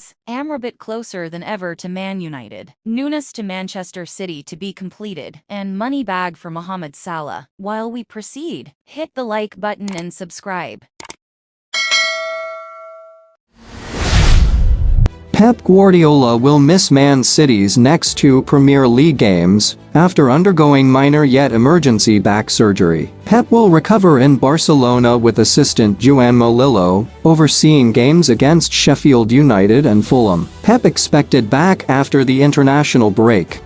headlines. Amrabat closer than ever to Man United. Nunes to Manchester City to be completed. And money bag for Mohamed Salah. While we proceed, hit the like button and subscribe. Pep Guardiola will miss Man City's next two Premier League games after undergoing minor yet emergency back surgery. Pep will recover in Barcelona with assistant Juanma Lillo overseeing games against Sheffield United and Fulham. Pep expected back after the international break.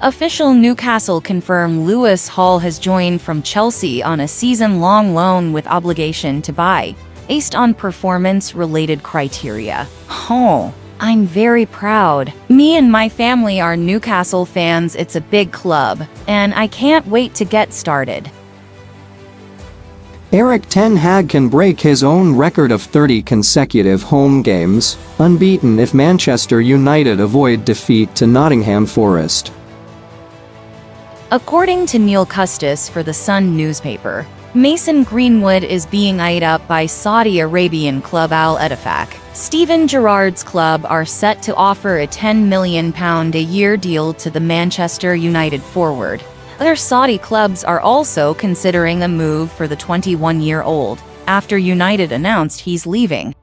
Official Newcastle confirm Lewis Hall has joined from Chelsea on a season-long loan with obligation to buy, based on performance-related criteria. I'm very proud. Me and my family are Newcastle fans. It's a big club, and I can't wait to get started. ErikTenHag can break his own record of 30 consecutive home games, unbeaten if Manchester United avoid defeat to Nottingham Forest. According to Neil Custis for the Sun newspaper, Mason Greenwood is being eyed up by Saudi Arabian club Al-Ettifaq. Steven Gerrard's club are set to offer a £10 million a year deal to the Manchester United forward. Other Saudi clubs are also considering a move for the 21-year-old, after United announced he's leaving.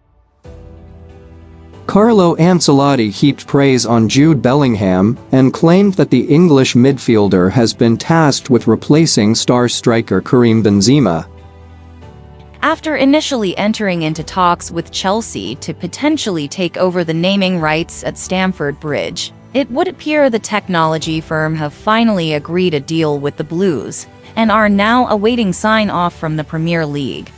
Carlo Ancelotti heaped praise on Jude Bellingham and claimed that the English midfielder has been tasked with replacing star striker Karim Benzema. After initially entering into talks with Chelsea to potentially take over the naming rights at Stamford Bridge, it would appear the technology firm have finally agreed a deal with the Blues and are now awaiting sign-off from the Premier League.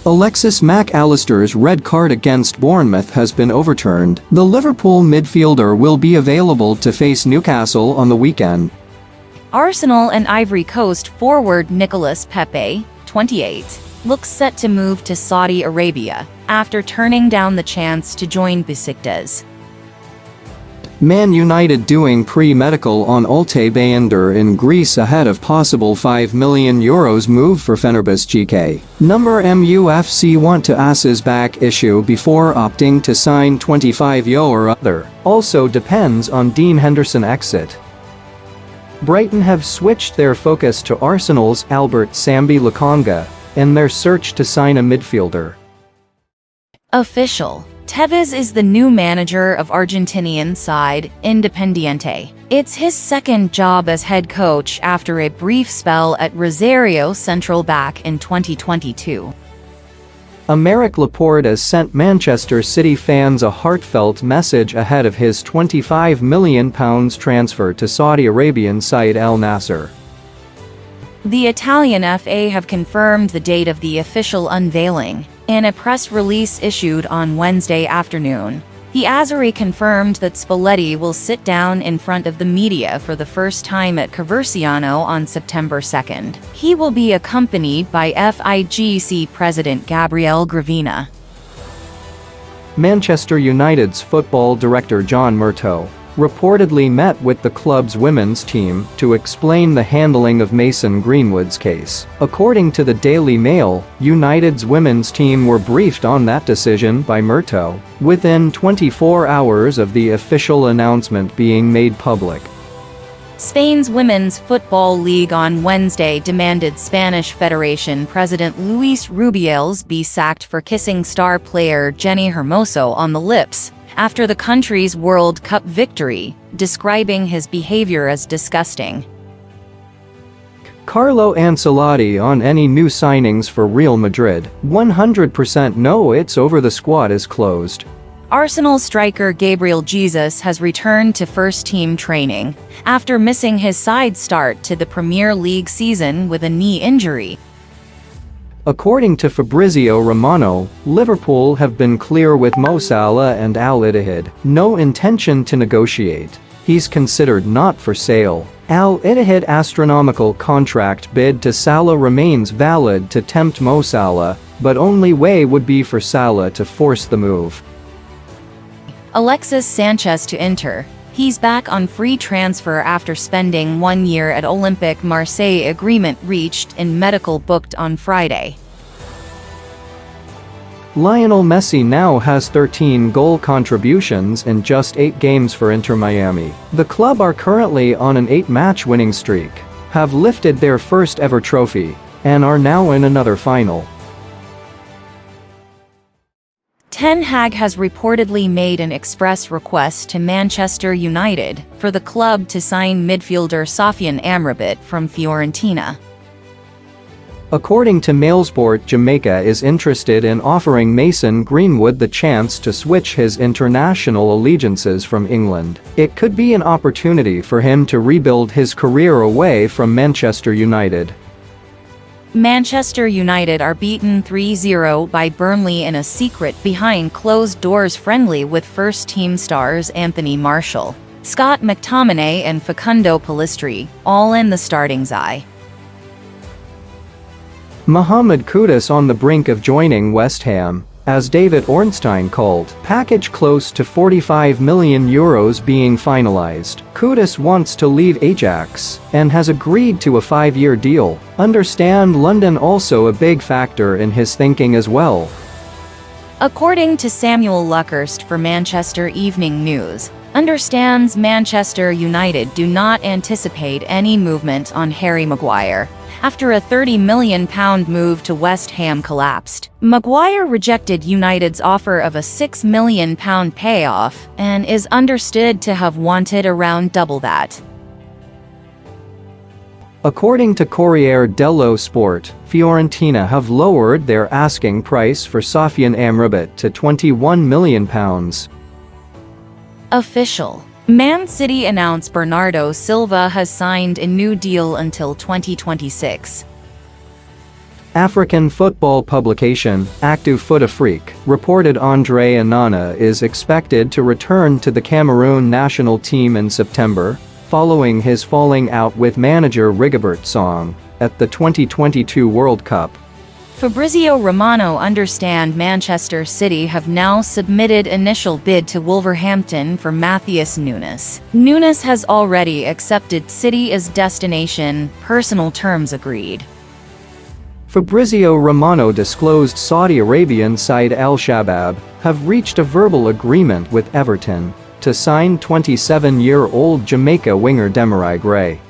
Alexis Mac Allister's red card against Bournemouth has been overturned. The Liverpool midfielder will be available to face Newcastle on the weekend. Arsenal and Ivory Coast forward Nicolas Pepe, 28, looks set to move to Saudi Arabia after turning down the chance to join Besiktas. Man United doing pre-medical on Altay Bayındır in Greece ahead of possible €5 million move for Fenerbahçe. Number MUFC want to ass's back issue before opting to sign 25 or other. Also depends on Dean Henderson exit. Brighton have switched their focus to Arsenal's Albert Sambi Lokonga in their search to sign a midfielder. Official. Tevez is the new manager of Argentinian side Independiente. It's his second job as head coach after a brief spell at Rosario Central back in 2022. Aymeric Laporte has sent Manchester City fans a heartfelt message ahead of his £25 million transfer to Saudi Arabian side Al Nassr. The Italian FA have confirmed the date of the official unveiling in a press release issued on Wednesday afternoon. The Azzurri confirmed that Spalletti will sit down in front of the media for the first time at Coverciano on September 2nd. He will be accompanied by FIGC President Gabriele Gravina. Manchester United's football director John Murtough reportedly met with the club's women's team to explain the handling of Mason Greenwood's case. According to the Daily Mail, United's women's team were briefed on that decision by Murtough within 24 hours of the official announcement being made public. Spain's Women's Football League on Wednesday demanded Spanish Federation President Luis Rubiales be sacked for kissing star player Jenny Hermoso on the lips after the country's World Cup victory, describing his behavior as disgusting. Carlo Ancelotti on any new signings for Real Madrid. 100% no, it's over, the squad is closed. Arsenal striker Gabriel Jesus has returned to first-team training after missing his side start to the Premier League season with a knee injury. According to Fabrizio Romano, Liverpool have been clear with Mo Salah and Al-Ettifaq. No intention to negotiate. He's considered not for sale. Al-Ettifaq's astronomical contract bid to Salah remains valid to tempt Mo Salah, but only way would be for Salah to force the move. Alexis Sanchez to Inter. He's back on free transfer after spending 1 year at Olympique Marseille. Agreement reached in medical booked on Friday. Lionel Messi now has 13 goal contributions in just 8 games for Inter Miami. The club are currently on an 8-match winning streak, have lifted their first ever trophy, and are now in another final. Ten Hag has reportedly made an express request to Manchester United for the club to sign midfielder Sofiane Amrabat from Fiorentina. According to Mailsport, Jamaica is interested in offering Mason Greenwood the chance to switch his international allegiances from England. It could be an opportunity for him to rebuild his career away from Manchester United. Manchester United are beaten 3-0 by Burnley in a secret behind-closed-doors friendly with first-team stars Anthony Martial, Scott McTominay and Facundo Pellistri, all in the starting's eye. Mohamed Kudus on the brink of joining West Ham, as David Ornstein called, package close to €45 million being finalized. Kudus wants to leave Ajax and has agreed to a 5-year deal. Understand London also a big factor in his thinking as well. According to Samuel Luckhurst for Manchester Evening News, understands Manchester United do not anticipate any movement on Harry Maguire after a £30 million move to West Ham collapsed. Maguire rejected United's offer of a £6 million payoff and is understood to have wanted around double that. According to Corriere dello Sport, Fiorentina have lowered their asking price for Sofiane Amrabat to £21 million. Official. Man City announced Bernardo Silva has signed a new deal until 2026. African football publication, Actu Foot Afrique, reported Andre Onana is expected to return to the Cameroon national team in September, following his falling out with manager Rigobert Song at the 2022 World Cup. Fabrizio Romano understand Manchester City have now submitted initial bid to Wolverhampton for Matheus Nunes. Nunes has already accepted City as destination, personal terms agreed. Fabrizio Romano disclosed Saudi Arabian side Al-Shabaab have reached a verbal agreement with Everton to sign 27-year-old Jamaica winger Demarai Gray.